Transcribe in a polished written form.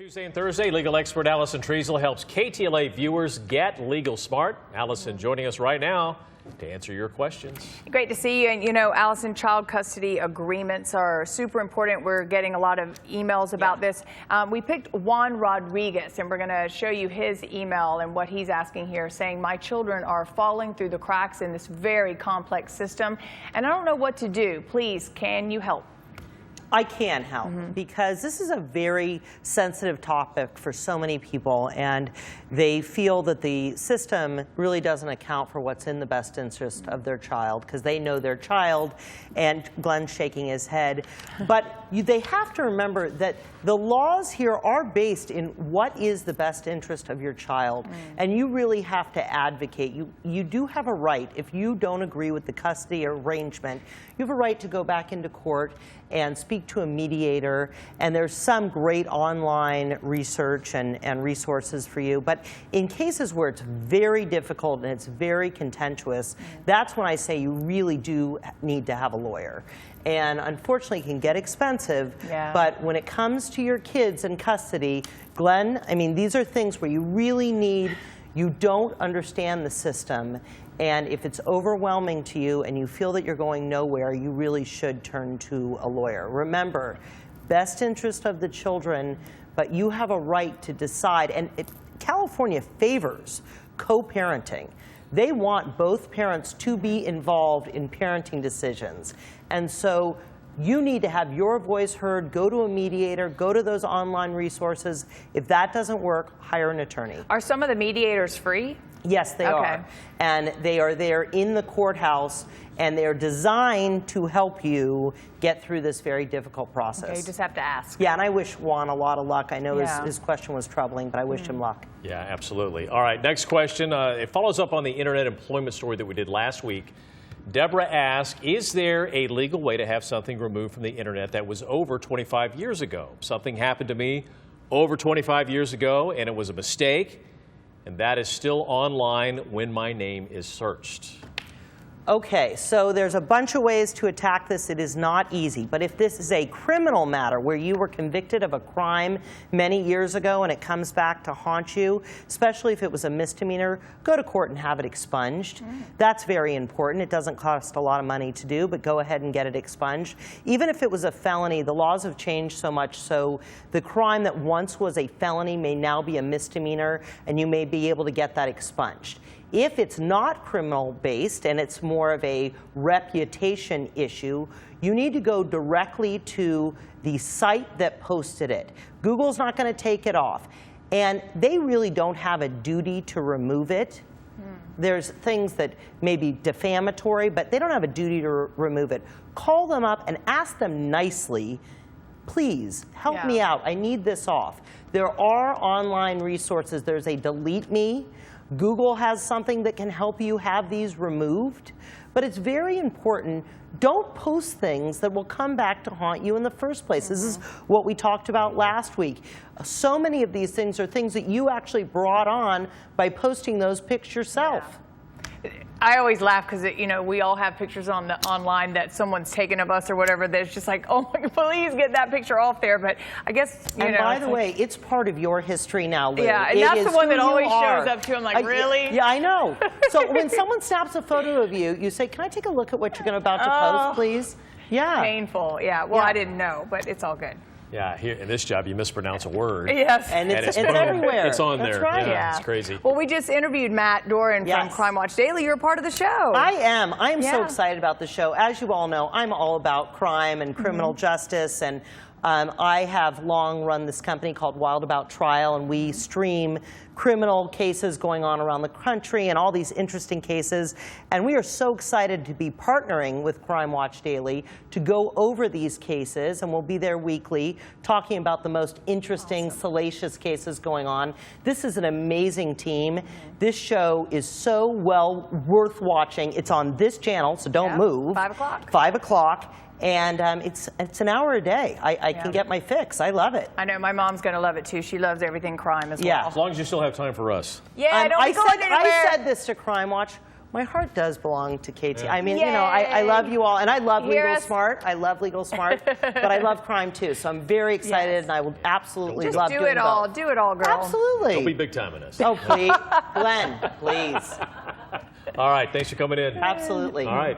Tuesday and Thursday, legal expert Alison Triessl helps KTLA viewers get legal smart. Alison joining us right now to answer your questions. Great to see you. And you know, Alison, child custody agreements are super important. We're getting a lot of emails about this. We picked Juan Rodriguez, and we're going to show you his email and what he's asking here, saying, my children are falling through the cracks in this very complex system, and I don't know what to do. Please, can you help? I can help because this is a very sensitive topic for so many people, and they feel that the system really doesn't account for what's in the best interest of their child because they know their child, and Glenn's shaking his head. But they have to remember that the laws here are based in what is the best interest of your child, and you really have to advocate. You do have a right, if you don't agree with the custody arrangement, you have a right to go back into court and speak to a mediator, and there's some great online research and resources for you. But in cases where it's very difficult and it's very contentious, that's when I say you really do need to have a lawyer. And unfortunately, it can get expensive, but when it comes to your kids in custody, Glenn, I mean, these are things where you really need, you don't understand the system, and if it's overwhelming to you and you feel that you're going nowhere, you really should turn to a lawyer. Remember, best interest of the children, but you have a right to decide. And California favors co-parenting. They want both parents to be involved in parenting decisions. And so you need to have your voice heard, go to a mediator, go to those online resources. If that doesn't work, hire an attorney. Are some of the mediators free? Yes, they are. And they are there in the courthouse, and they're designed to help you get through this very difficult process. Okay, you just have to ask. Yeah, and I wish Juan a lot of luck. I know his question was troubling, but I wish him luck. Yeah, absolutely. All right, next question. It follows up on the internet employment story that we did last week. Deborah asked, is there a legal way to have something removed from the internet that was over 25 years ago? Something happened to me over 25 years ago, and it was a mistake, and that is still online when my name is searched. Okay, so there's a bunch of ways to attack this. It is not easy. But if this is a criminal matter where you were convicted of a crime many years ago and it comes back to haunt you, especially if it was a misdemeanor, go to court and have it expunged. That's very important. It doesn't cost a lot of money to do, but go ahead and get it expunged. Even if it was a felony, the laws have changed so much, so the crime that once was a felony may now be a misdemeanor, and you may be able to get that expunged. If it's not criminal-based and it's more of a reputation issue, you need to go directly to the site that posted it. Google's not going to take it off. And they really don't have a duty to remove it. There's things that may be defamatory, but they don't have a duty to remove it. Call them up and ask them nicely, please, help me out. I need this off. There are online resources. There's a Delete Me. Google has something that can help you have these removed. But it's very important, don't post things that will come back to haunt you in the first place. This is what we talked about last week. So many of these things are things that you actually brought on by posting those pics yourself. I always laugh because, you know, we all have pictures online that someone's taken of us or whatever. That's just like, oh, my, please get that picture off there. But I guess, you know. And by the way, it's part of your history now, Lou. Yeah, and that's the one that always shows up too. I'm like, really? Yeah, I know. So when someone snaps a photo of you, you say, can I take a look at what you're about to post, please? Yeah. Painful. Yeah. Well, I didn't know, but it's all good. Yeah, here in this job, you mispronounce a word. Yes. And it's everywhere. It's on there. That's right. Yeah, it's crazy. Well, we just interviewed Matt Doran from Crime Watch Daily. You're a part of the show. I am. I am so excited about the show. As you all know, I'm all about crime and criminal justice, and I have long run this company called Wild About Trial, and we stream criminal cases going on around the country and all these interesting cases. And we are so excited to be partnering with Crime Watch Daily to go over these cases, and we'll be there weekly talking about the most interesting, salacious cases going on. This is an amazing team. This show is so well worth watching. It's on this channel, so don't move. 5 o'clock. 5 o'clock. And it's an hour a day. I can get my fix. I love it. I know my mom's going to love it too. She loves everything crime as well. As long as you still have time for us. Yeah, don't be going anywhere. I said this to Crime Watch. My heart does belong to KT. Yeah. I mean, you know, I love you all, and I love Hear Legal us. Smart. I love Legal Smart, but I love crime too. So I'm very excited, Yes. and I will absolutely Just love do doing it all. both. Do it all, girl. Absolutely. Don't be big time in this. Oh, please, Glenn, please. All right, thanks for coming in. Absolutely. All right.